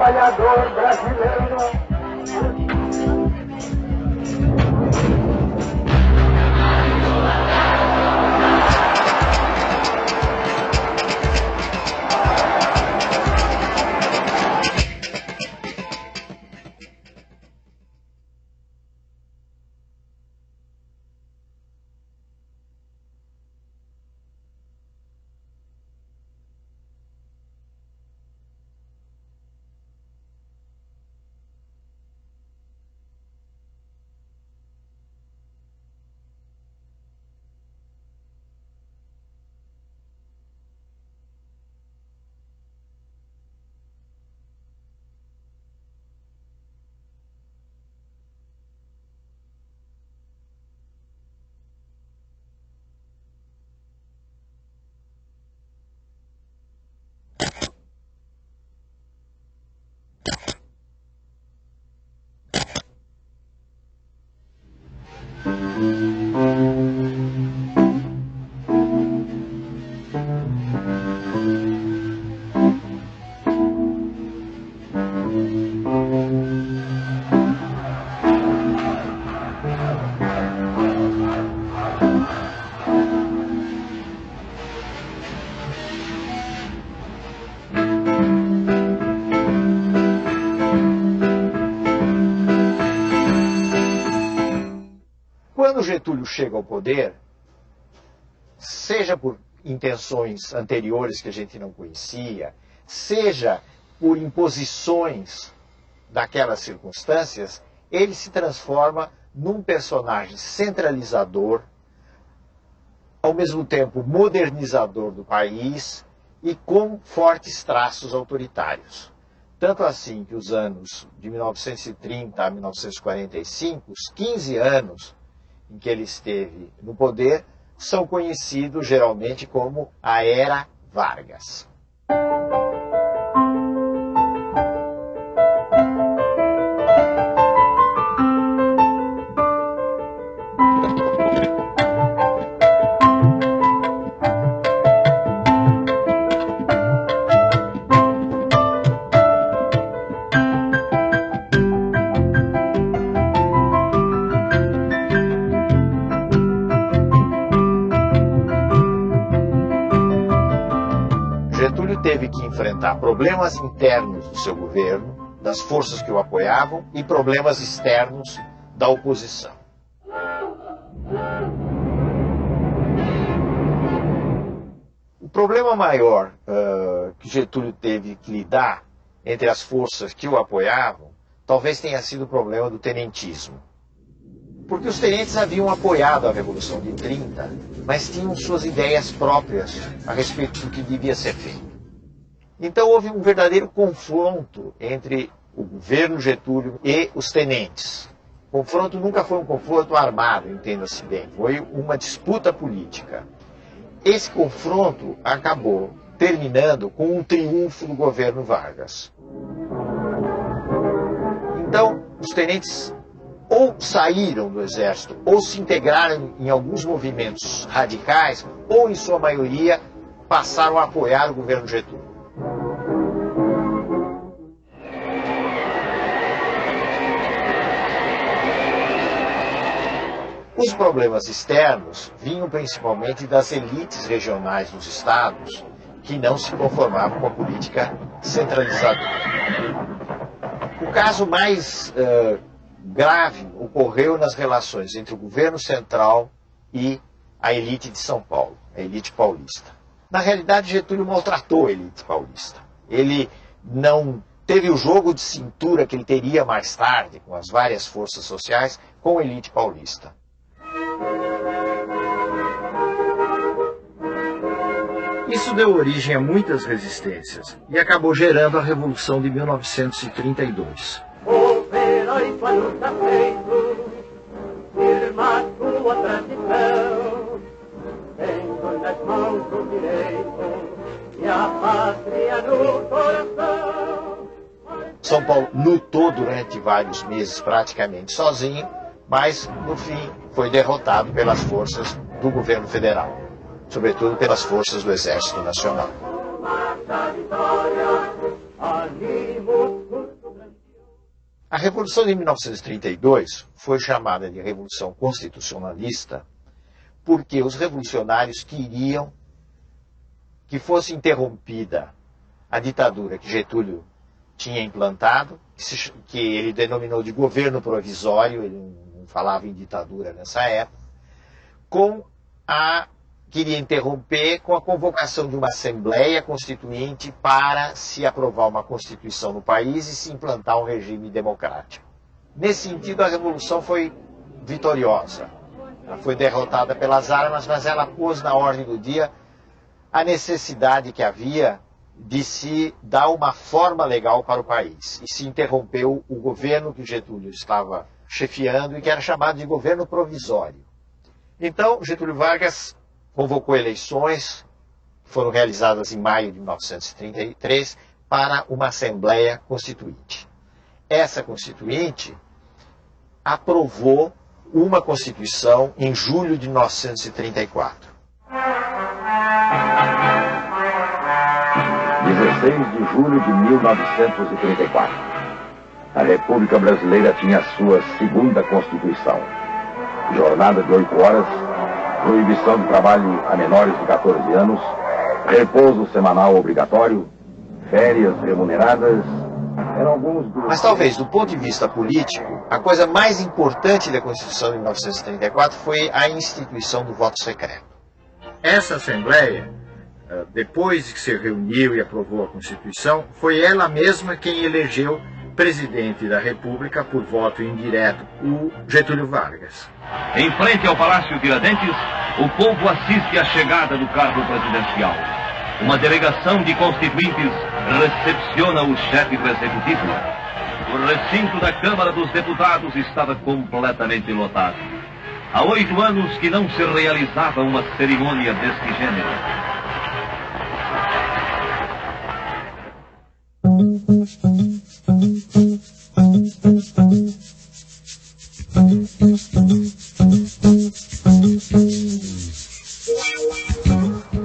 trabalhador brasileiro. Quando Getúlio chega ao poder, seja por intenções anteriores que a gente não conhecia, seja por imposições daquelas circunstâncias, ele se transforma num personagem centralizador, ao mesmo tempo modernizador do país e com fortes traços autoritários. Tanto assim que os anos de 1930 a 1945, os 15 anos em que ele esteve no poder, são conhecidos geralmente como a Era Vargas. Getúlio teve que enfrentar problemas internos do seu governo, das forças que o apoiavam, e problemas externos da oposição. O problema maior que Getúlio teve que lidar entre as forças que o apoiavam, talvez tenha sido o problema do tenentismo. Porque os tenentes haviam apoiado a Revolução de 30, mas tinham suas ideias próprias a respeito do que devia ser feito. Então houve um verdadeiro confronto entre o governo Getúlio e os tenentes. O confronto nunca foi um confronto armado, entenda-se bem, foi uma disputa política. Esse confronto acabou terminando com um triunfo do governo Vargas. Então, os tenentes ou saíram do exército, ou se integraram em alguns movimentos radicais, ou, em sua maioria, passaram a apoiar o governo Getúlio. Os problemas externos vinham principalmente das elites regionais dos estados, que não se conformavam com a política centralizadora. O caso mais grave ocorreu nas relações entre o governo central e a elite de São Paulo, a elite paulista. Na realidade, Getúlio maltratou a elite paulista. Ele não teve o jogo de cintura que ele teria mais tarde, com as várias forças sociais, com a elite paulista. Isso deu origem a muitas resistências e acabou gerando a Revolução de 1932. Herói sua luta feito, firma sua tradição, tendo nas mãos o direito e a pátria no coração. São Paulo lutou durante vários meses praticamente sozinho, mas no fim foi derrotado pelas forças do governo federal, sobretudo pelas forças do Exército Nacional. Marcha vitória, animos A Revolução de 1932 foi chamada de Revolução Constitucionalista porque os revolucionários queriam que fosse interrompida a ditadura que Getúlio tinha implantado, que ele denominou de governo provisório, ele não falava em ditadura nessa época, queria interromper com a convocação de uma Assembleia Constituinte para se aprovar uma Constituição no país e se implantar um regime democrático. Nesse sentido, a Revolução foi vitoriosa. Ela foi derrotada pelas armas, mas ela pôs na ordem do dia a necessidade que havia de se dar uma forma legal para o país. E se interrompeu o governo que Getúlio estava chefiando e que era chamado de governo provisório. Então, Getúlio Vargas convocou eleições, que foram realizadas em maio de 1933, para uma Assembleia Constituinte. Essa Constituinte aprovou uma Constituição em julho de 1934. 16 de julho de 1934. A República Brasileira tinha a sua segunda Constituição. Jornada de 8 horas, proibição de trabalho a menores de 14 anos, repouso semanal obrigatório, férias remuneradas, eram alguns dos... Mas talvez, do ponto de vista político, a coisa mais importante da Constituição de 1934 foi a instituição do voto secreto. Essa Assembleia, depois que se reuniu e aprovou a Constituição, foi ela mesma quem elegeu presidente da República por voto indireto, o Getúlio Vargas. Em frente ao Palácio Tiradentes, o povo assiste à chegada do carro presidencial. Uma delegação de constituintes recepciona o chefe do Executivo. O recinto da Câmara dos Deputados estava completamente lotado. Há 8 anos que não se realizava uma cerimônia deste gênero.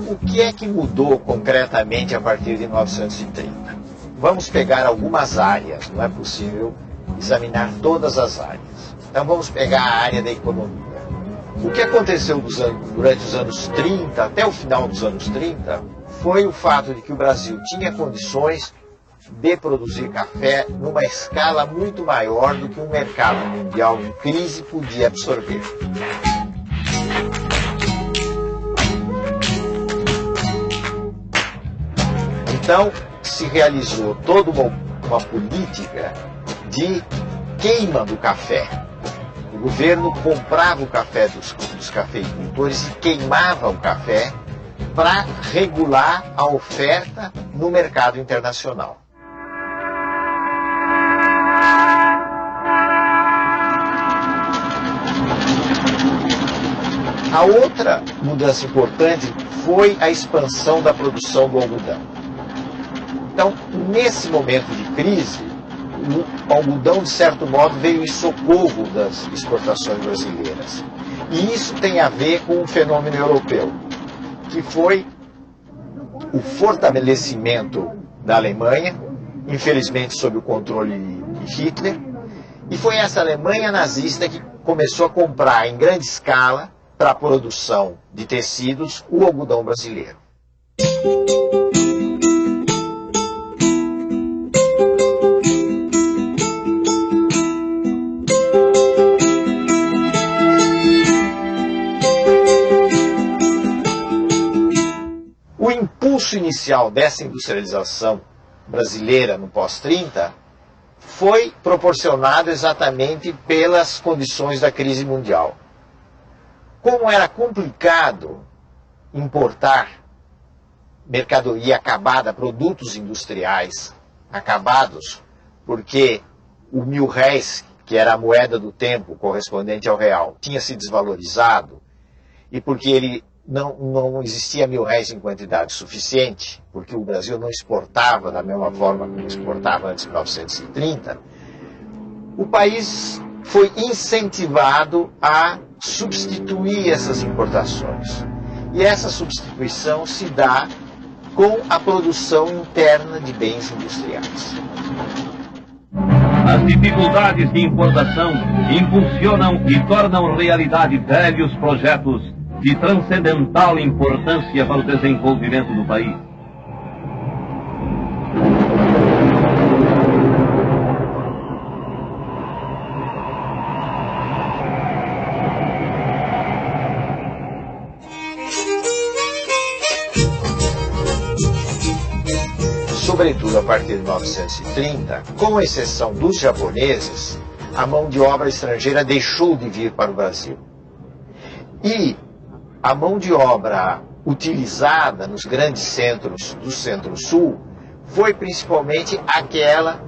O que é que mudou concretamente a partir de 1930? Vamos pegar algumas áreas, não é possível examinar todas as áreas. Então vamos pegar a área da economia. O que aconteceu durante os anos 30, até o final dos anos 30, foi o fato de que o Brasil tinha condições de produzir café numa escala muito maior do que o mercado mundial em crise podia absorver. Então, se realizou toda uma política de queima do café. O governo comprava o café dos cafeicultores e queimava o café para regular a oferta no mercado internacional. A outra mudança importante foi a expansão da produção do algodão. Então, nesse momento de crise, o algodão, de certo modo, veio em socorro das exportações brasileiras. E isso tem a ver com um fenômeno europeu, que foi o fortalecimento da Alemanha, infelizmente sob o controle de Hitler, e foi essa Alemanha nazista que começou a comprar em grande escala, para a produção de tecidos, o algodão brasileiro. O impulso inicial dessa industrialização brasileira no pós-30 foi proporcionado exatamente pelas condições da crise mundial. Como era complicado importar mercadoria acabada, produtos industriais acabados, porque o R$1.000, que era a moeda do tempo correspondente ao real, tinha se desvalorizado, e porque ele não existia R$1.000 em quantidade suficiente, porque o Brasil não exportava da mesma forma que exportava antes de 1930, o país foi incentivado a substituir essas importações. E essa substituição se dá com a produção interna de bens industriais. As dificuldades de importação impulsionam e tornam realidade velhos projetos de transcendental importância para o desenvolvimento do país. Sobretudo a partir de 1930, com exceção dos japoneses, a mão de obra estrangeira deixou de vir para o Brasil. E a mão de obra utilizada nos grandes centros do Centro-Sul foi principalmente aquela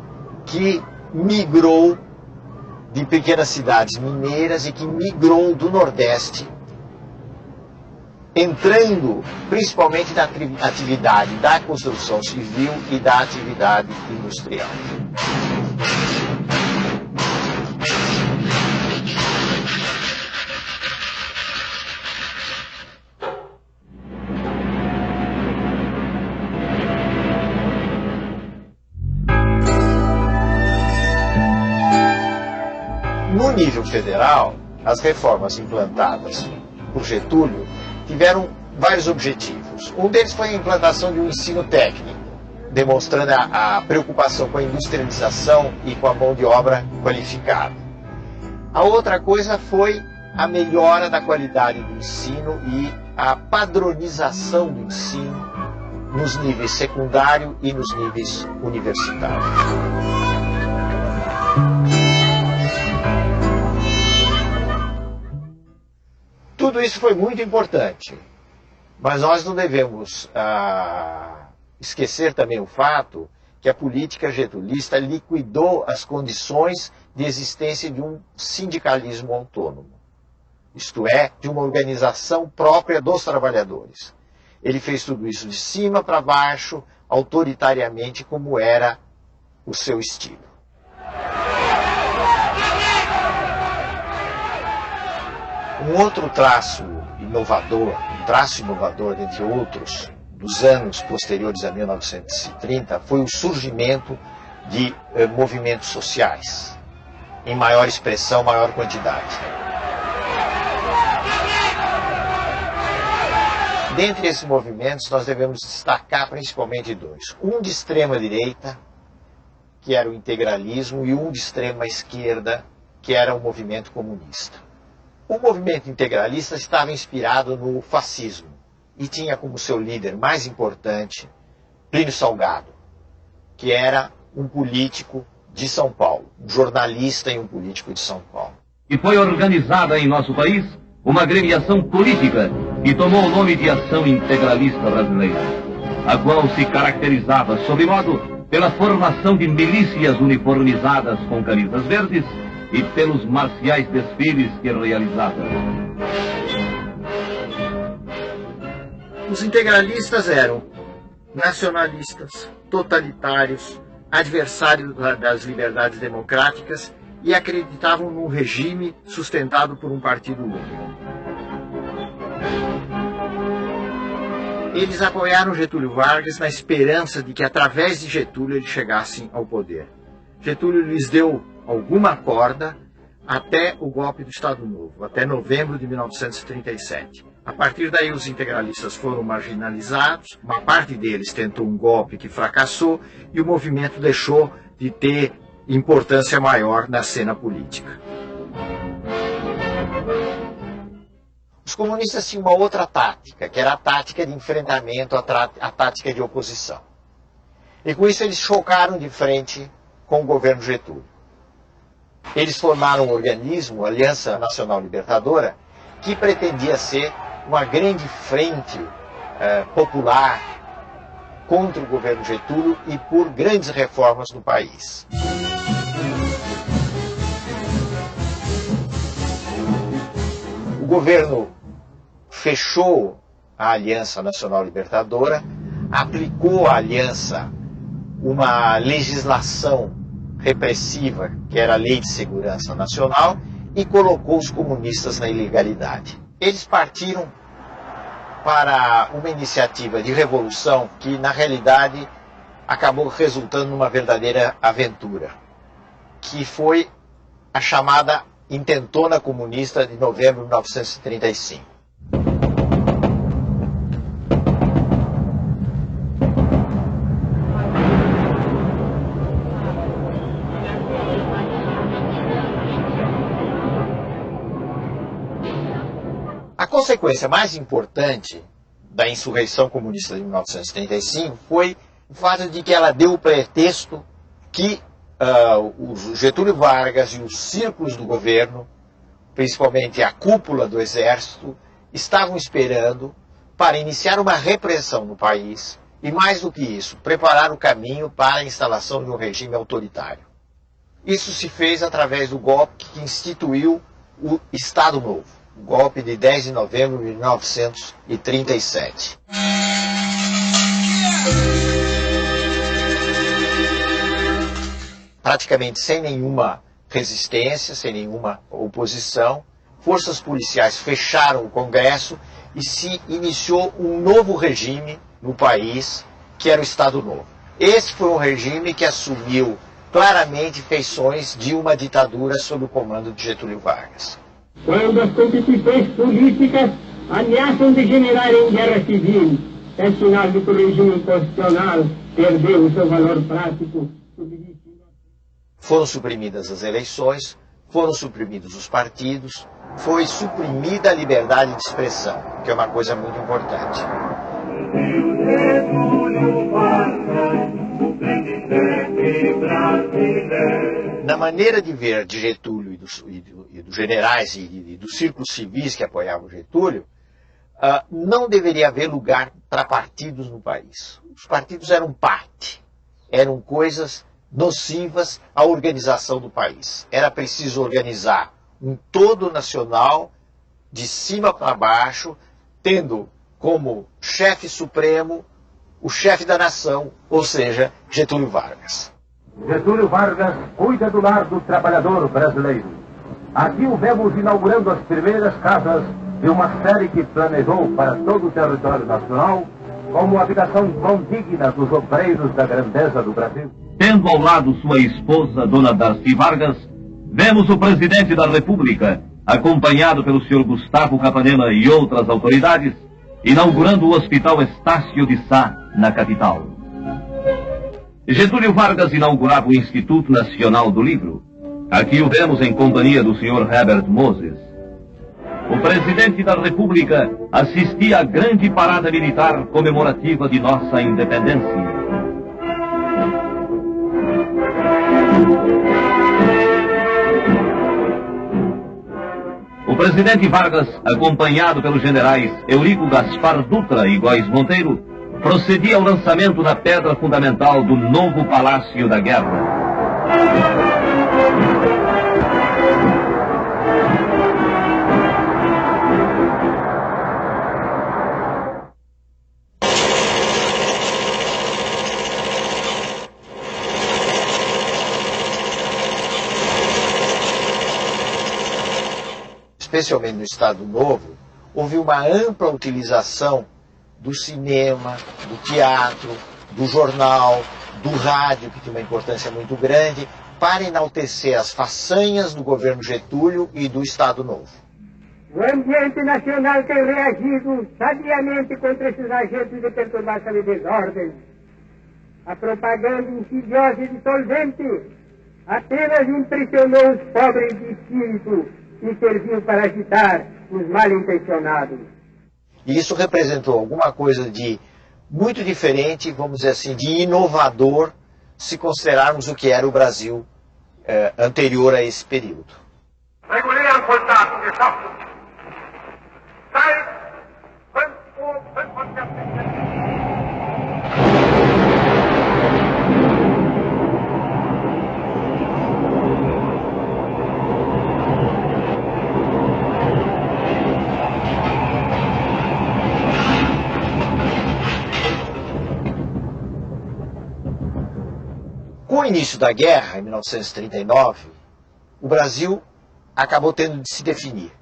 que migrou de pequenas cidades mineiras e que migrou do Nordeste, entrando principalmente na atividade da construção civil e da atividade industrial. No nível federal, as reformas implantadas por Getúlio tiveram vários objetivos. Um deles foi a implantação de um ensino técnico, demonstrando a preocupação com a industrialização e com a mão de obra qualificada. A outra coisa foi a melhora da qualidade do ensino e a padronização do ensino nos níveis secundário e nos níveis universitários. Tudo isso foi muito importante, mas nós não devemos esquecer também o fato que a política getulista liquidou as condições de existência de um sindicalismo autônomo, isto é, de uma organização própria dos trabalhadores. Ele fez tudo isso de cima para baixo, autoritariamente, como era o seu estilo. Um outro traço inovador, dentre outros, dos anos posteriores a 1930, foi o surgimento de movimentos sociais, em maior expressão, maior quantidade. Dentre esses movimentos, nós devemos destacar principalmente dois. Um de extrema direita, que era o integralismo, e um de extrema esquerda, que era o movimento comunista. O movimento integralista estava inspirado no fascismo e tinha como seu líder mais importante Plínio Salgado, que era um político de São Paulo, um jornalista e um político de São Paulo. E foi organizada em nosso país uma agremiação política que tomou o nome de Ação Integralista Brasileira, a qual se caracterizava, sobremodo, pela formação de milícias uniformizadas com camisas verdes e pelos marciais desfiles que realizava. Os integralistas eram nacionalistas, totalitários, adversários das liberdades democráticas e acreditavam num regime sustentado por um partido único. Eles apoiaram Getúlio Vargas na esperança de que através de Getúlio eles chegassem ao poder. Getúlio lhes deu alguma corda até o golpe do Estado Novo, até novembro de 1937. A partir daí os integralistas foram marginalizados, uma parte deles tentou um golpe que fracassou e o movimento deixou de ter importância maior na cena política. Os comunistas tinham uma outra tática, que era a tática de enfrentamento, a tática de oposição. E com isso eles chocaram de frente com o governo Getúlio. Eles formaram um organismo, a Aliança Nacional Libertadora, que pretendia ser uma grande frente popular contra o governo Getúlio e por grandes reformas no país. O governo fechou a Aliança Nacional Libertadora, aplicou à aliança uma legislação repressiva, que era a Lei de Segurança Nacional, e colocou os comunistas na ilegalidade. Eles partiram para uma iniciativa de revolução que, na realidade, acabou resultando numa verdadeira aventura, que foi a chamada Intentona Comunista de novembro de 1935. A consequência mais importante da insurreição comunista de 1935 foi o fato de que ela deu o pretexto que o Getúlio Vargas e os círculos do governo, principalmente a cúpula do exército, estavam esperando para iniciar uma repressão no país e, mais do que isso, preparar o caminho para a instalação de um regime autoritário. Isso se fez através do golpe que instituiu o Estado Novo, o golpe de 10 de novembro de 1937. Praticamente sem nenhuma resistência, sem nenhuma oposição, forças policiais fecharam o Congresso e se iniciou um novo regime no país, que era o Estado Novo. Esse foi um regime que assumiu claramente feições de uma ditadura sob o comando de Getúlio Vargas. Quando as constituições políticas ameaçam degenerar em guerra civil, é sinal de que o regime constitucional perdeu o seu valor prático. Foram suprimidas as eleições, foram suprimidos os partidos, foi suprimida a liberdade de expressão, que é uma coisa muito importante. Na maneira de ver de Getúlio e dos generais e dos círculos civis que apoiavam Getúlio, não deveria haver lugar para partidos no país. Os partidos eram parte, eram coisas nocivas à organização do país. Era preciso organizar um todo nacional, de cima para baixo, tendo como chefe supremo o chefe da nação, ou seja, Getúlio Vargas. Getúlio Vargas cuida do lar do trabalhador brasileiro. Aqui o vemos inaugurando as primeiras casas de uma série que planejou para todo o território nacional como habitação condigna dos obreiros da grandeza do Brasil. Tendo ao lado sua esposa, Dona Darcy Vargas, vemos o presidente da República, acompanhado pelo senhor Gustavo Capanema e outras autoridades, inaugurando o Hospital Estácio de Sá, na capital. Getúlio Vargas inaugurava o Instituto Nacional do Livro. Aqui o vemos em companhia do senhor Herbert Moses. O presidente da República assistia à grande parada militar comemorativa de nossa independência. O presidente Vargas, acompanhado pelos generais Eurico Gaspar Dutra e Góes Monteiro, procedia ao lançamento da pedra fundamental do novo Palácio da Guerra. Especialmente no Estado Novo, houve uma ampla utilização do cinema, do teatro, do jornal, do rádio, que tinha uma importância muito grande, para enaltecer as façanhas do governo Getúlio e do Estado Novo. O ambiente nacional tem reagido sabiamente contra esses agentes de perturbação e desordem. A propaganda insidiosa e dissolvente apenas impressionou os pobres de espírito e serviu para agitar os mal-intencionados. E isso representou alguma coisa de muito diferente, vamos dizer assim, de inovador, se considerarmos o que era o Brasil anterior a esse período. Regulären Soldaten geschaffen. Seit 5:45 Com o início da guerra, em 1939, o Brasil acabou tendo de se definir.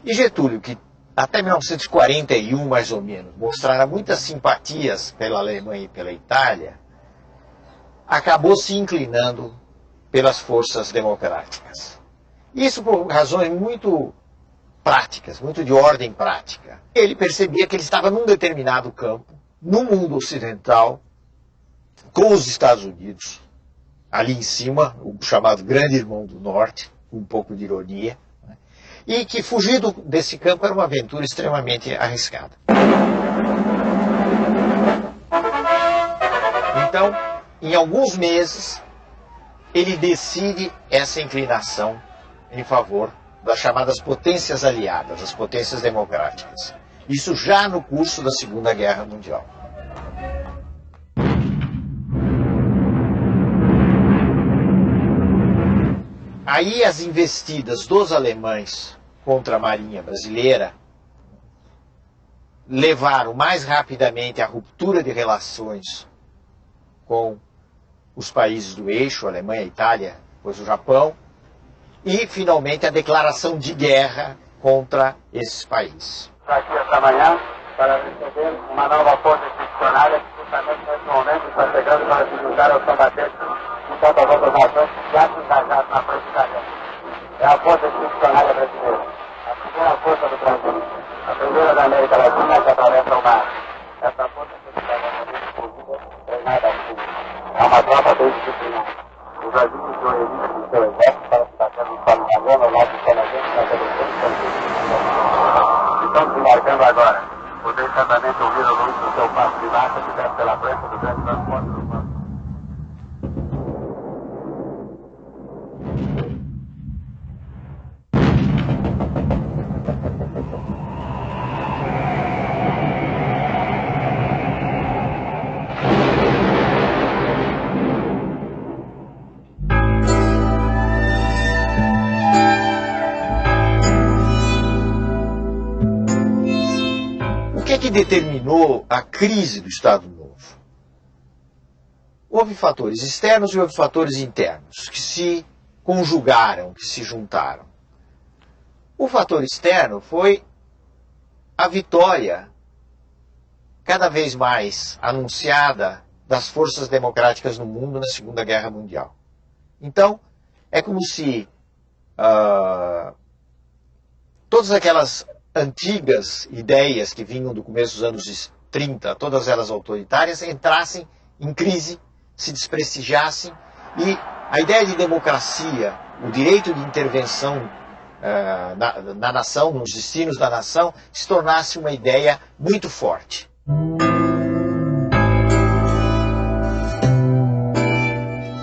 E Getúlio, que até 1941, mais ou menos, mostrara muitas simpatias pela Alemanha e pela Itália, acabou se inclinando pelas forças democráticas. Isso por razões muito práticas, muito de ordem prática. Ele percebia que ele estava num determinado campo, no mundo ocidental, com os Estados Unidos, ali em cima, o chamado Grande Irmão do Norte, com um pouco de ironia, né? E que fugir desse campo era uma aventura extremamente arriscada. Então, em alguns meses, ele decide essa inclinação em favor das chamadas potências aliadas, as potências democráticas. Isso já no curso da Segunda Guerra Mundial. Aí as investidas dos alemães contra a Marinha brasileira levaram mais rapidamente à ruptura de relações com os países do eixo, Alemanha, Itália, depois o Japão, e finalmente a declaração de guerra contra esses países. Aqui esta manhã para receber uma nova força expedicionária que justamente nesse momento está chegando para se juntar aos combatentes de tantas outras nações que já se engajaram na frente da guerra. É a força expedicionária brasileira, a primeira força do Brasil, a primeira da América Latina que atravessa o mar. Essa força expedicionária é treinada assim. É uma tropa bem disciplinada. O Brasil enviou elite do seu exército para se bater no solo italiano, ao lado dos canadenses, na seleção de Francisco. Estão se marcando agora. Vocês certamente ouviram o ruído do seu passo de marcha que desce pela frente do grande transporte do banco. O que determinou a crise do Estado Novo? Houve fatores externos e houve fatores internos que se conjugaram, que se juntaram. O fator externo foi a vitória cada vez mais anunciada das forças democráticas no mundo na Segunda Guerra Mundial. Então, é como se todas aquelas antigas ideias que vinham do começo dos anos 30, todas elas autoritárias, entrassem em crise, se desprestigiassem, e a ideia de democracia, o direito de intervenção na nação, nos destinos da nação, se tornasse uma ideia muito forte.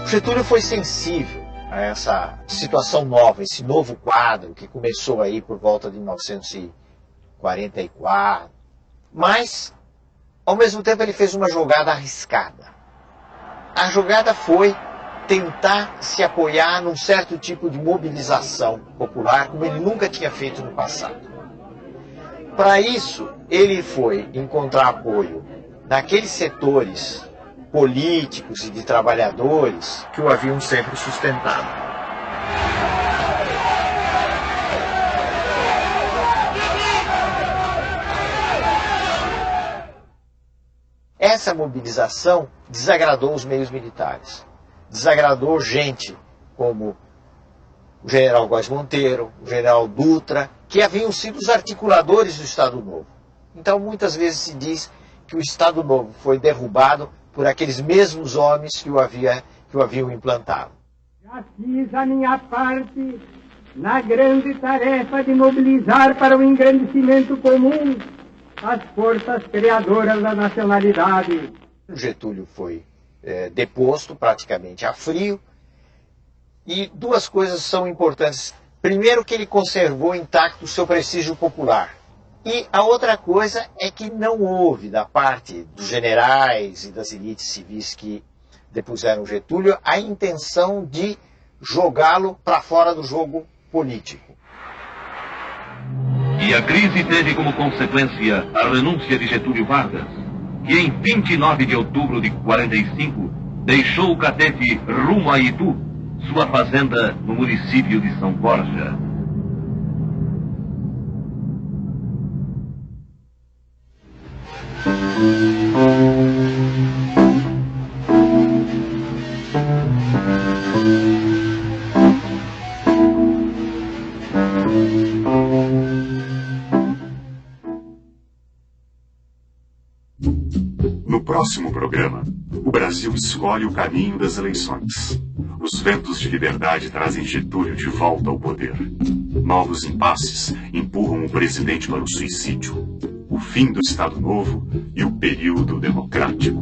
Getúlio foi sensível a essa situação nova, esse novo quadro que começou aí por volta de 1944, mas, ao mesmo tempo, ele fez uma jogada arriscada. A jogada foi tentar se apoiar num certo tipo de mobilização popular, como ele nunca tinha feito no passado. Para isso, ele foi encontrar apoio naqueles setores políticos e de trabalhadores que o haviam sempre sustentado. Essa mobilização desagradou os meios militares, desagradou gente como o general Góes Monteiro, o general Dutra, que haviam sido os articuladores do Estado Novo. Então, muitas vezes se diz que o Estado Novo foi derrubado por aqueles mesmos homens que o haviam implantado. Já fiz a minha parte na grande tarefa de mobilizar para o engrandecimento comum as forças criadoras da nacionalidade. Getúlio foi deposto praticamente a frio, e duas coisas são importantes. Primeiro, que ele conservou intacto o seu prestígio popular. E a outra coisa é que não houve, da parte dos generais e das elites civis que depuseram Getúlio, a intenção de jogá-lo para fora do jogo político. E a crise teve como consequência a renúncia de Getúlio Vargas, que em 29 de outubro de 45 deixou o Catete rumo a Itu, sua fazenda no município de São Borja. próximo programa, o Brasil escolhe o caminho das eleições. Os ventos de liberdade trazem Getúlio de volta ao poder. Novos impasses empurram o presidente para o suicídio. O fim do Estado Novo e o período democrático.